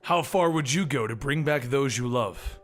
How far would you go to bring back those you love?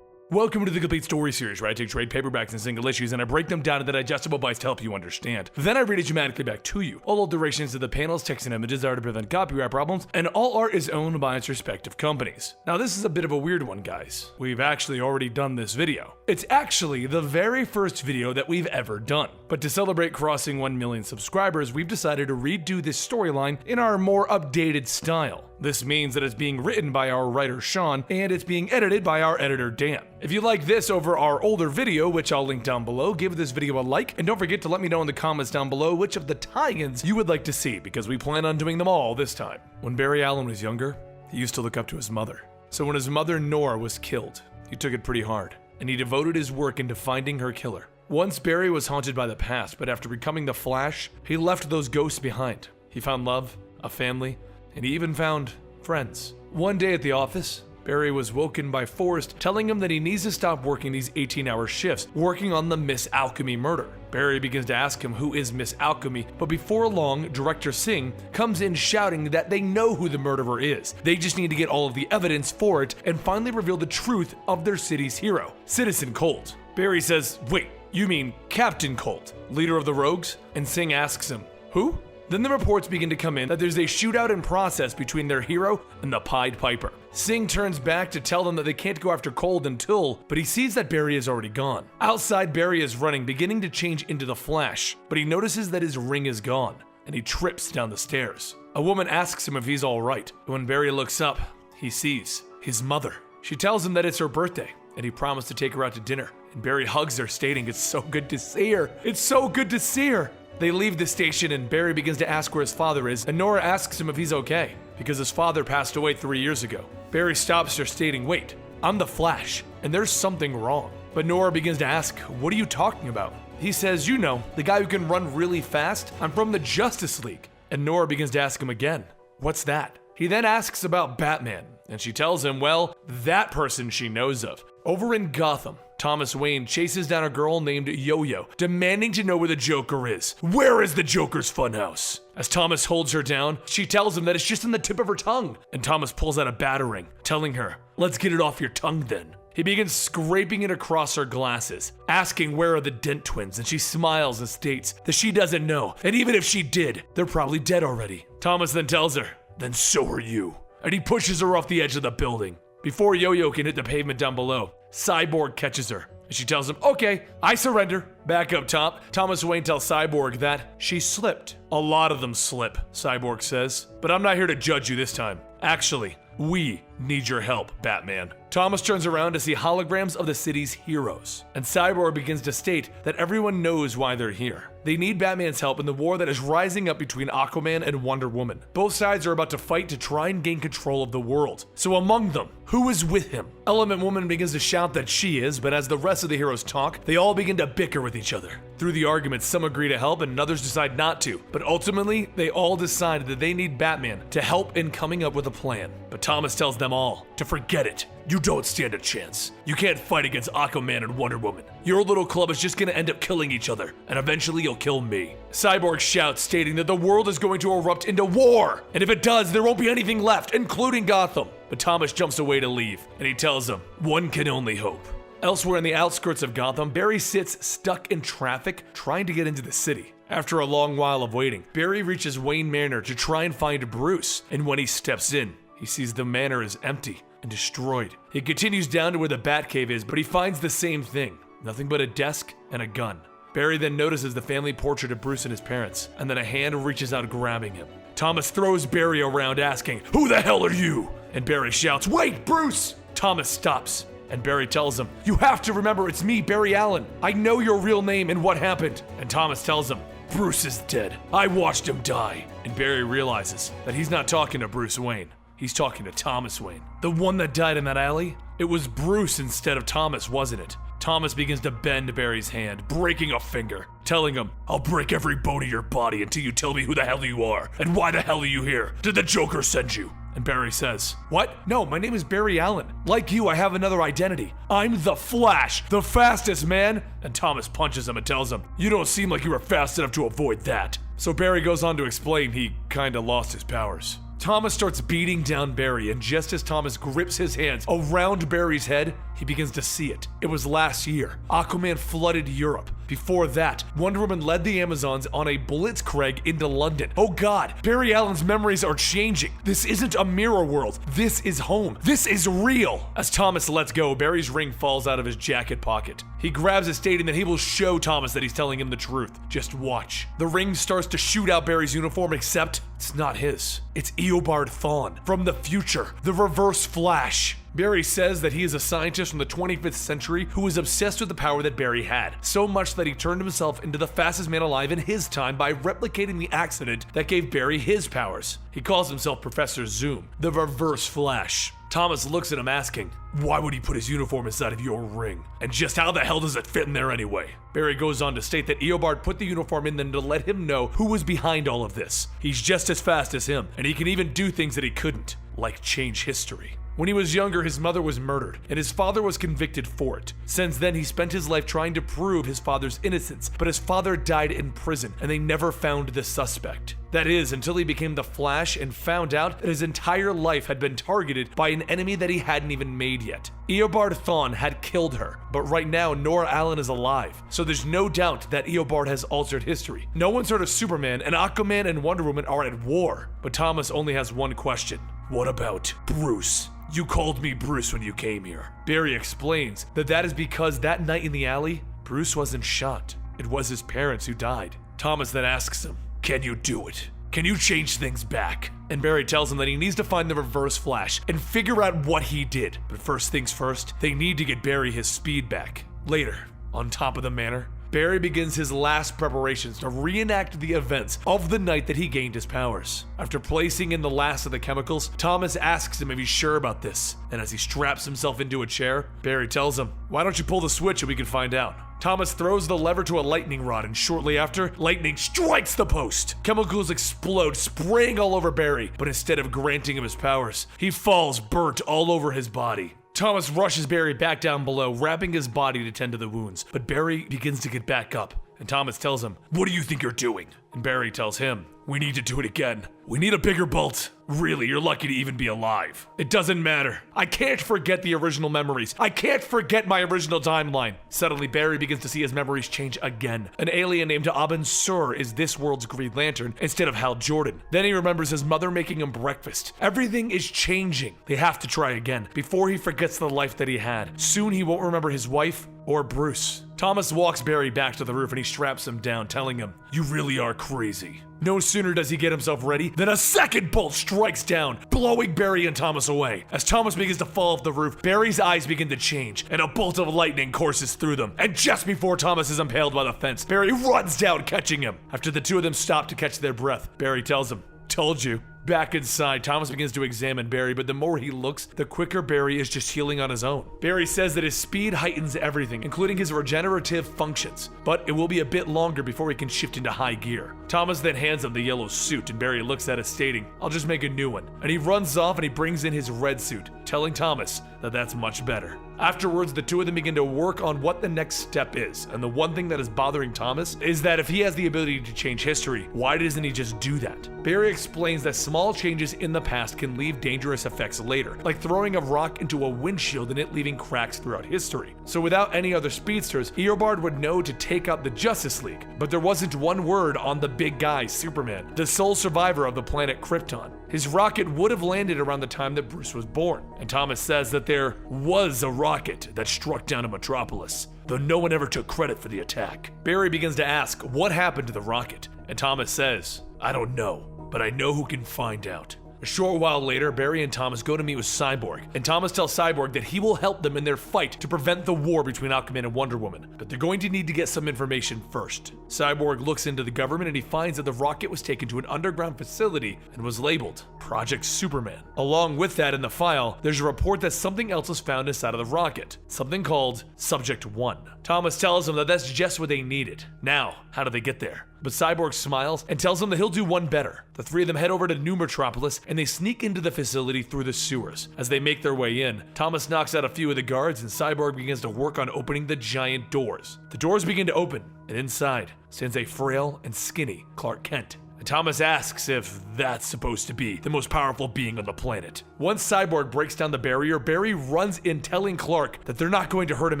Welcome to the Complete Story Series, where I take trade paperbacks and single issues and I break them down into digestible bites to help you understand. Then I read it dramatically back to you. All alterations to the panels, text, and images are to prevent copyright problems, and all art is owned by its respective companies. Now this is a bit of a weird one, guys. We've actually already done this video. It's actually the very first video that we've ever done. But to celebrate crossing 1 million subscribers, we've decided to redo this storyline in our more updated style. This means that it's being written by our writer Sean, and it's being edited by our editor Dan. If you like this over our older video, which I'll link down below, give this video a like, and don't forget to let me know in the comments down below which of the tie-ins you would like to see, because we plan on doing them all this time. When Barry Allen was younger, he used to look up to his mother. So when his mother Nora was killed, he took it pretty hard, and he devoted his work into finding her killer. Once Barry was haunted by the past, but after becoming the Flash, he left those ghosts behind. He found love, a family, and he even found friends. One day at the office, Barry was woken by Forrest telling him that he needs to stop working these 18-hour shifts, working on the Miss Alchemy murder. Barry begins to ask him who is Miss Alchemy, but before long, Director Singh comes in shouting that they know who the murderer is. They just need to get all of the evidence for it and finally reveal the truth of their city's hero, Citizen Colt. Barry says, "Wait, you mean Captain Colt, leader of the Rogues?" And Singh asks him, "Who?" Then the reports begin to come in that there's a shootout in process between their hero and the Pied Piper. Singh turns back to tell them that they can't go after Colt until, but he sees that Barry is already gone. Outside, Barry is running, beginning to change into the Flash, but he notices that his ring is gone, and he trips down the stairs. A woman asks him if he's alright, but when Barry looks up, he sees his mother. She tells him that it's her birthday, and he promised to take her out to dinner, and Barry hugs her, stating it's so good to see her. It's so good to see her. They leave the station and Barry begins to ask where his father is, and Nora asks him if he's okay, because his father passed away 3 years ago. Barry stops her, stating, "Wait, I'm the Flash, and there's something wrong." But Nora begins to ask, "What are you talking about?" He says, "You know, the guy who can run really fast. I'm from the Justice League." And Nora begins to ask him again, "What's that?" He then asks about Batman, and she tells him, well, that person she knows of. Over in Gotham, Thomas Wayne chases down a girl named Yo-Yo, demanding to know where the Joker is. Where is the Joker's funhouse? As Thomas holds her down, she tells him that it's just on the tip of her tongue, and Thomas pulls out a batarang, telling her, "Let's get it off your tongue then." He begins scraping it across her glasses, asking where are the Dent twins, and she smiles and states that she doesn't know, and even if she did, they're probably dead already. Thomas then tells her, "Then so are you," and he pushes her off the edge of the building. Before Yo-Yo can hit the pavement down below, Cyborg catches her, and she tells him, "Okay, I surrender." Back up top, Thomas Wayne tells Cyborg that she slipped. "A lot of them slip," Cyborg says, "but I'm not here to judge you this time. Actually, we need your help, Batman." Thomas turns around to see holograms of the city's heroes, and Cyborg begins to state that everyone knows why they're here. They need Batman's help in the war that is rising up between Aquaman and Wonder Woman. Both sides are about to fight to try and gain control of the world. So among them, who is with him? Element Woman begins to shout that she is, but as the rest of the heroes talk, they all begin to bicker with each other. Through the arguments, some agree to help and others decide not to, but ultimately, they all decide that they need Batman to help in coming up with a plan. But Thomas tells them all to forget it. You don't stand a chance. You can't fight against Aquaman and Wonder Woman. Your little club is just gonna end up killing each other, and eventually you'll kill me. Cyborg shouts, stating that the world is going to erupt into war, and if it does, there won't be anything left, including Gotham. But Thomas jumps away to leave, and he tells him, one can only hope. Elsewhere in the outskirts of Gotham, Barry sits stuck in traffic, trying to get into the city. After a long while of waiting, Barry reaches Wayne Manor to try and find Bruce, and when he steps in, he sees the manor is empty and destroyed. He continues down to where the Batcave is, but he finds the same thing. Nothing but a desk and a gun. Barry then notices the family portrait of Bruce and his parents, and then a hand reaches out grabbing him. Thomas throws Barry around asking, "Who the hell are you?" And Barry shouts, "Wait, Bruce!" Thomas stops, and Barry tells him, "You have to remember it's me, Barry Allen. I know your real name and what happened." And Thomas tells him, "Bruce is dead. I watched him die." And Barry realizes that he's not talking to Bruce Wayne. He's talking to Thomas Wayne. The one that died in that alley? It was Bruce instead of Thomas, wasn't it? Thomas begins to bend Barry's hand, breaking a finger, telling him, "I'll break every bone of your body until you tell me who the hell you are, and why the hell are you here? Did the Joker send you?" And Barry says, "What? No, my name is Barry Allen. Like you, I have another identity. I'm the Flash, the fastest man." And Thomas punches him and tells him, "You don't seem like you were fast enough to avoid that." So Barry goes on to explain he kinda lost his powers. Thomas starts beating down Barry, and just as Thomas grips his hands around Barry's head, he begins to see it. It was last year. Aquaman flooded Europe. Before that, Wonder Woman led the Amazons on a blitzkrieg into London. Oh God, Barry Allen's memories are changing. This isn't a mirror world. This is home. This is real. As Thomas lets go, Barry's ring falls out of his jacket pocket. He grabs it, stating that he will show Thomas that he's telling him the truth. Just watch. The ring starts to shoot out Barry's uniform, except it's not his. It's Eobard Thawne from the future, the Reverse Flash. Barry says that he is a scientist from the 25th century who was obsessed with the power that Barry had, so much that he turned himself into the fastest man alive in his time by replicating the accident that gave Barry his powers. He calls himself Professor Zoom, the Reverse Flash. Thomas looks at him asking, "Why would he put his uniform inside of your ring? And just how the hell does it fit in there anyway?" Barry goes on to state that Eobard put the uniform in them to let him know who was behind all of this. He's just as fast as him, and he can even do things that he couldn't, like change history. When he was younger, his mother was murdered, and his father was convicted for it. Since then, he spent his life trying to prove his father's innocence, but his father died in prison, and they never found the suspect. That is, until he became the Flash and found out that his entire life had been targeted by an enemy that he hadn't even made yet. Eobard Thawne had killed her, but right now Nora Allen is alive, so there's no doubt that Eobard has altered history. No one's heard of Superman, and Aquaman and Wonder Woman are at war. But Thomas only has one question. What about Bruce? You called me Bruce when you came here. Barry explains that is because that night in the alley, Bruce wasn't shot. It was his parents who died. Thomas then asks him, "Can you do it? Can you change things back?" And Barry tells him that he needs to find the Reverse Flash and figure out what he did. But first things first, they need to get Barry his speed back. Later, on top of the manor, Barry begins his last preparations to reenact the events of the night that he gained his powers. After placing in the last of the chemicals, Thomas asks him if he's sure about this, and as he straps himself into a chair, Barry tells him, "Why don't you pull the switch and we can find out?" Thomas throws the lever to a lightning rod, and shortly after, lightning strikes the post. Chemicals explode, spraying all over Barry, but instead of granting him his powers, he falls burnt all over his body. Thomas rushes Barry back down below, wrapping his body to tend to the wounds, but Barry begins to get back up, and Thomas tells him, "What do you think you're doing?" And Barry tells him, "We need to do it again. We need a bigger bolt. Really, you're lucky to even be alive. It doesn't matter. I can't forget the original memories. I can't forget my original timeline." Suddenly, Barry begins to see his memories change again. An alien named Abin Sur is this world's Green Lantern instead of Hal Jordan. Then he remembers his mother making him breakfast. Everything is changing. They have to try again before he forgets the life that he had. Soon he won't remember his wife or Bruce. Thomas walks Barry back to the roof and he straps him down, telling him, "You really are crazy." No sooner does he get himself ready than a second bolt strikes down, blowing Barry and Thomas away. As Thomas begins to fall off the roof, Barry's eyes begin to change, and a bolt of lightning courses through them. And just before Thomas is impaled by the fence, Barry runs down, catching him. After the two of them stop to catch their breath, Barry tells him, "Told you." Back inside, Thomas begins to examine Barry, but the more he looks, the quicker Barry is just healing on his own. Barry says that his speed heightens everything, including his regenerative functions, but it will be a bit longer before he can shift into high gear. Thomas then hands him the yellow suit, and Barry looks at it, stating, "I'll just make a new one." And he runs off and he brings in his red suit, telling Thomas that that's much better. Afterwards, the two of them begin to work on what the next step is, and the one thing that is bothering Thomas is that if he has the ability to change history, why doesn't he just do that? Barry explains that small changes in the past can leave dangerous effects later, like throwing a rock into a windshield and it leaving cracks throughout history. So without any other speedsters, Eobard would know to take out the Justice League, but there wasn't one word on the big guy, Superman, the sole survivor of the planet Krypton. His rocket would have landed around the time that Bruce was born, and Thomas says that there was a rocket that struck down a Metropolis, though no one ever took credit for the attack. Barry begins to ask what happened to the rocket, and Thomas says, "I don't know, but I know who can find out." A short while later, Barry and Thomas go to meet with Cyborg, and Thomas tells Cyborg that he will help them in their fight to prevent the war between Aquaman and Wonder Woman, but they're going to need to get some information first. Cyborg looks into the government and he finds that the rocket was taken to an underground facility and was labeled Project Superman. Along with that in the file, there's a report that something else was found inside of the rocket, something called Subject 1. Thomas tells him that that's just what they needed. Now, how do they get there? But Cyborg smiles and tells him that he'll do one better. The three of them head over to New Metropolis, and and they sneak into the facility through the sewers. As they make their way in, Thomas knocks out a few of the guards and Cyborg begins to work on opening the giant doors. The doors begin to open, and inside stands a frail and skinny Clark Kent. And Thomas asks if that's supposed to be the most powerful being on the planet. Once Cyborg breaks down the barrier, Barry runs in telling Clark that they're not going to hurt him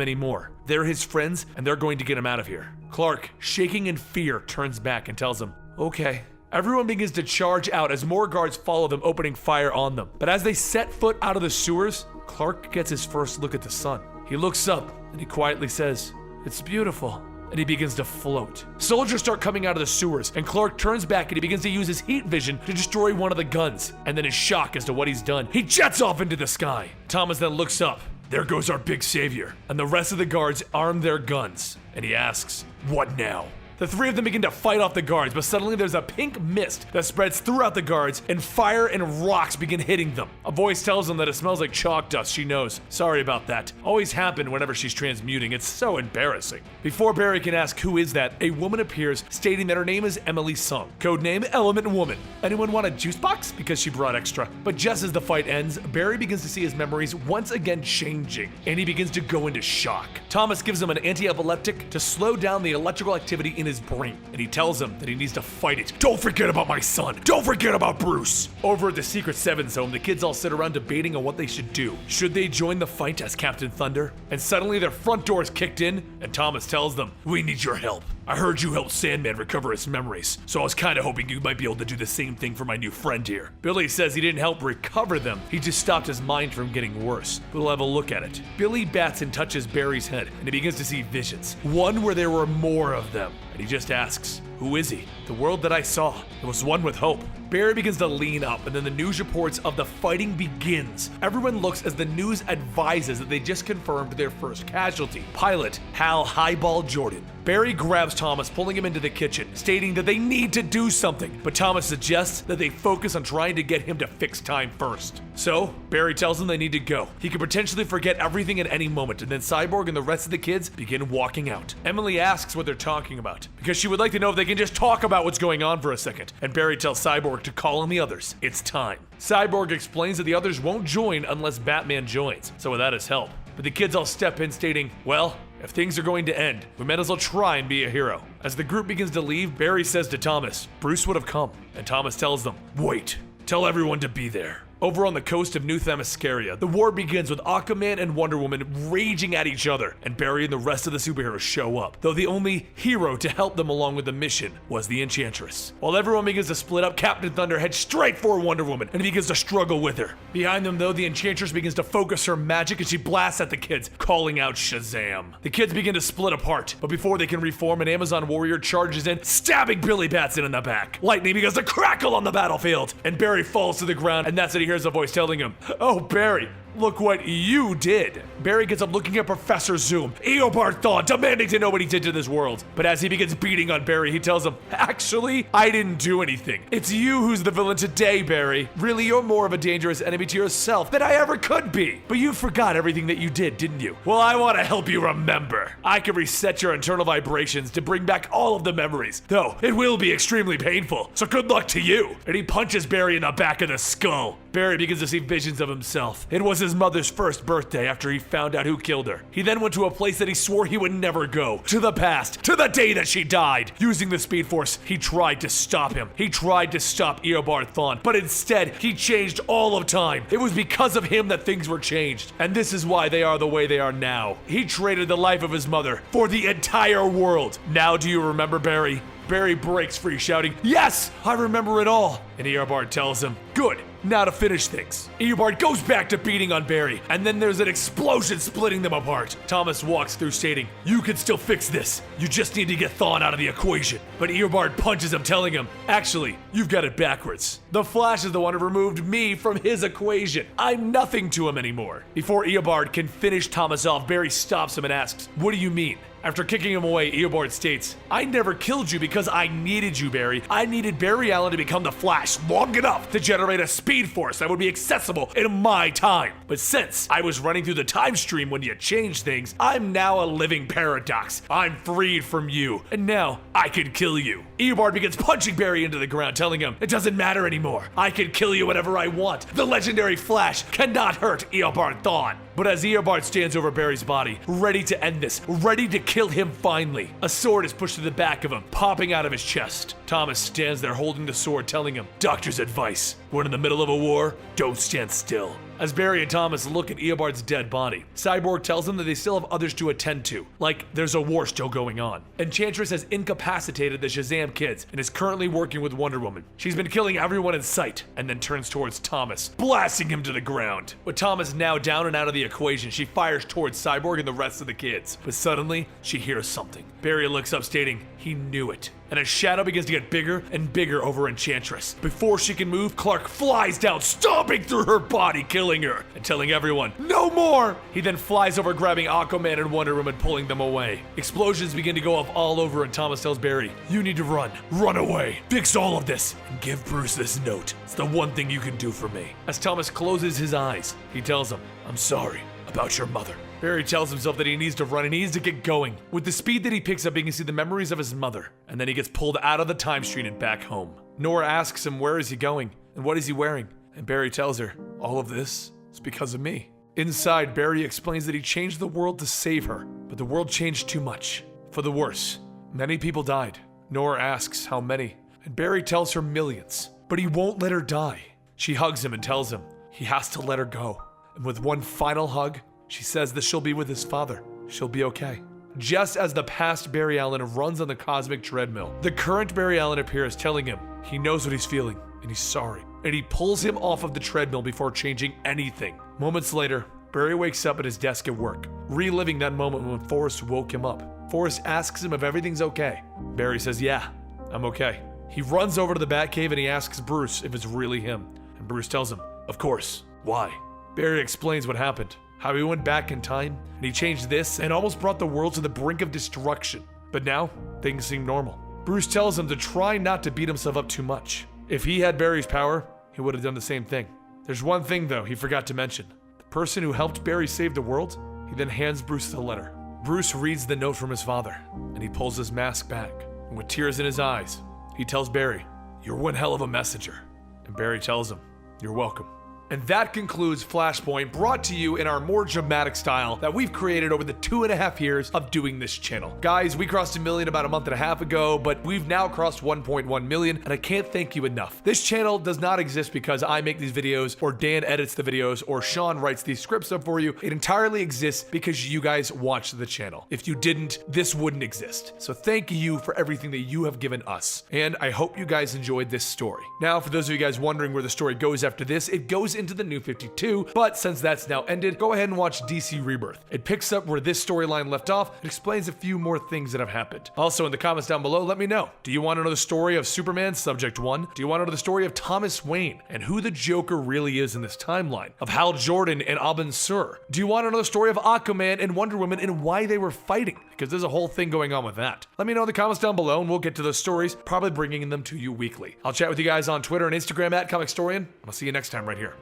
anymore. They're his friends, and they're going to get him out of here. Clark, shaking in fear, turns back and tells him, "Okay." Everyone begins to charge out as more guards follow them, opening fire on them. But as they set foot out of the sewers, Clark gets his first look at the sun. He looks up and he quietly says, "It's beautiful." And he begins to float. Soldiers start coming out of the sewers, and Clark turns back and he begins to use his heat vision to destroy one of the guns. And then in shock as to what he's done, he jets off into the sky. Thomas then looks up. There goes our big savior. And the rest of the guards arm their guns. And he asks, "What now?" The three of them begin to fight off the guards, but suddenly there's a pink mist that spreads throughout the guards, and fire and rocks begin hitting them. A voice tells them that it smells like chalk dust. She knows. Sorry about that. Always happen whenever she's transmuting. It's so embarrassing. Before Barry can ask who is that, a woman appears stating that her name is Emily Sung. Codename Element Woman. Anyone want a juice box? Because she brought extra. But just as the fight ends, Barry begins to see his memories once again changing, and he begins to go into shock. Thomas gives him an anti-epileptic to slow down the electrical activity in his brain, and he tells him that he needs to fight it. Don't forget about my son. Don't forget about Bruce. Over at the Secret Seven's home, the kids all sit around debating on what they should do. Should they join the fight as Captain Thunder? And suddenly their front door is kicked in, and Thomas tells them, "We need your help. I heard you helped Sandman recover his memories, so I was kinda hoping you might be able to do the same thing for my new friend here." Billy says he didn't help recover them, he just stopped his mind from getting worse. But we'll have a look at it. Billy bats and touches Barry's head, and he begins to see visions. One where there were more of them, and he just asks, "Who is he?" "The world that I saw, it was one with hope." Barry begins to lean up, and then the news reports of the fighting begins. Everyone looks as the news advises that they just confirmed their first casualty, pilot Hal Highball Jordan. Barry grabs Thomas, pulling him into the kitchen, stating that they need to do something, but Thomas suggests that they focus on trying to get him to fix time first. So, Barry tells them they need to go. He could potentially forget everything at any moment, and then Cyborg and the rest of the kids begin walking out. Emily asks what they're talking about, because she would like to know if they can just talk about what's going on for a second, and Barry tells Cyborg to call on the others. It's time. Cyborg explains that the others won't join unless Batman joins, so without his help. But the kids all step in stating, well, if things are going to end, we might as well try and be a hero. As the group begins to leave, Barry says to Thomas, Bruce would have come. And Thomas tells them, wait, tell everyone to be there. Over on the coast of New Themyscira, the war begins with Aquaman and Wonder Woman raging at each other, and Barry and the rest of the superheroes show up, though the only hero to help them along with the mission was the Enchantress. While everyone begins to split up, Captain Thunder heads straight for Wonder Woman, and he begins to struggle with her. Behind them though, the Enchantress begins to focus her magic and she blasts at the kids, calling out Shazam. The kids begin to split apart, but before they can reform, an Amazon warrior charges in, stabbing Billy Batson in the back. Lightning begins to crackle on the battlefield, and Barry falls to the ground, and that's when he hears a voice telling him, oh Barry, look what you did. Barry gets up looking at Professor Zoom, Eobard Thawne, demanding to know what he did to this world. But as he begins beating on Barry, he tells him, actually, I didn't do anything. It's you who's the villain today, Barry. Really, you're more of a dangerous enemy to yourself than I ever could be. But you forgot everything that you did, didn't you? Well, I want to help you remember. I can reset your internal vibrations to bring back all of the memories, though it will be extremely painful. So good luck to you. And he punches Barry in the back of the skull. Barry begins to see visions of himself. It was his mother's first birthday after he found out who killed her. He then went to a place that he swore he would never go. To the past. To the day that she died. Using the Speed Force, he tried to stop him. He tried to stop Eobard Thawne, but instead, he changed all of time. It was because of him that things were changed. And this is why they are the way they are now. He traded the life of his mother for the entire world. Now do you remember, Barry? Barry breaks free, shouting, yes, I remember it all. And Eobard tells him, good. Now to finish things. Eobard goes back to beating on Barry, and then there's an explosion splitting them apart. Thomas walks through stating, you can still fix this. You just need to get Thawne out of the equation. But Eobard punches him, telling him, actually, you've got it backwards. The Flash is the one who removed me from his equation. I'm nothing to him anymore. Before Eobard can finish Thomas off, Barry stops him and asks, what do you mean? After kicking him away, Eobard states, I never killed you because I needed you, Barry. I needed Barry Allen to become the Flash long enough to generate a Speed Force that would be accessible in my time. But since I was running through the time stream when you changed things, I'm now a living paradox. I'm freed from you, and now I can kill you. Eobard begins punching Barry into the ground, telling him, "It doesn't matter anymore. I can kill you whenever I want. The legendary Flash cannot hurt Eobard Thawne." But as Eobard stands over Barry's body, ready to end this, ready to kill him finally, a sword is pushed to the back of him, popping out of his chest. Thomas stands there holding the sword, telling him, "Doctor's advice. When in the middle of a war, don't stand still." As Barry and Thomas look at Eobard's dead body, Cyborg tells them that they still have others to attend to, like there's a war still going on. Enchantress has incapacitated the Shazam kids and is currently working with Wonder Woman. She's been killing everyone in sight, and then turns towards Thomas, blasting him to the ground. With Thomas now down and out of the equation, she fires towards Cyborg and the rest of the kids. But suddenly, she hears something. Barry looks up, stating he knew it. And a shadow begins to get bigger and bigger over Enchantress. Before she can move, Clark flies down, stomping through her body, killing her, and telling everyone, "No more!" He then flies over, grabbing Aquaman and Wonder Woman, pulling them away. Explosions begin to go off all over, and Thomas tells Barry, "You need to run. Run away. Fix all of this, and give Bruce this note. It's the one thing you can do for me." As Thomas closes his eyes, he tells him, "I'm sorry about your mother." Barry tells himself that he needs to run and he needs to get going. With the speed that he picks up, he can see the memories of his mother, and then he gets pulled out of the time stream and back home. Nora asks him where is he going and what is he wearing, and Barry tells her, "All of this is because of me." Inside, Barry explains that he changed the world to save her, but the world changed too much, for the worse. Many people died. Nora asks how many, and Barry tells her millions, but he won't let her die. She hugs him and tells him he has to let her go, and with one final hug, she says that she'll be with his father. She'll be okay. Just as the past Barry Allen runs on the cosmic treadmill, the current Barry Allen appears, telling him he knows what he's feeling and he's sorry. And he pulls him off of the treadmill before changing anything. Moments later, Barry wakes up at his desk at work, reliving that moment when Forrest woke him up. Forrest asks him if everything's okay. Barry says, "Yeah, I'm okay." He runs over to the Batcave and he asks Bruce if it's really him. And Bruce tells him, "Of course. Why?" Barry explains what happened. How he went back in time, and he changed this, and almost brought the world to the brink of destruction. But now, things seem normal. Bruce tells him to try not to beat himself up too much. If he had Barry's power, he would have done the same thing. There's one thing, though, he forgot to mention. The person who helped Barry save the world, he then hands Bruce the letter. Bruce reads the note from his father, and he pulls his mask back. And with tears in his eyes, he tells Barry, "You're one hell of a messenger." And Barry tells him, "You're welcome." And that concludes Flashpoint, brought to you in our more dramatic style that we've created over the 2.5 years of doing this channel. Guys, we crossed 1 million about a month and a half ago, but we've now crossed 1.1 million, and I can't thank you enough. This channel does not exist because I make these videos, or Dan edits the videos, or Sean writes these scripts up for you. It entirely exists because you guys watch the channel. If you didn't, this wouldn't exist. So thank you for everything that you have given us, and I hope you guys enjoyed this story. Now, for those of you guys wondering where the story goes after this, it goes into the New 52, but since that's now ended, go ahead and watch DC Rebirth. It picks up where this storyline left off and explains a few more things that have happened. Also, in the comments down below, let me know. Do you want to know the story of Superman, Subject 1? Do you want to know the story of Thomas Wayne and who the Joker really is in this timeline? Of Hal Jordan and Abin Sur? Do you want to know the story of Aquaman and Wonder Woman and why they were fighting? Because there's a whole thing going on with that. Let me know in the comments down below and we'll get to those stories, probably bringing them to you weekly. I'll chat with you guys on Twitter and Instagram at Comicstorian, and I'll see you next time right here.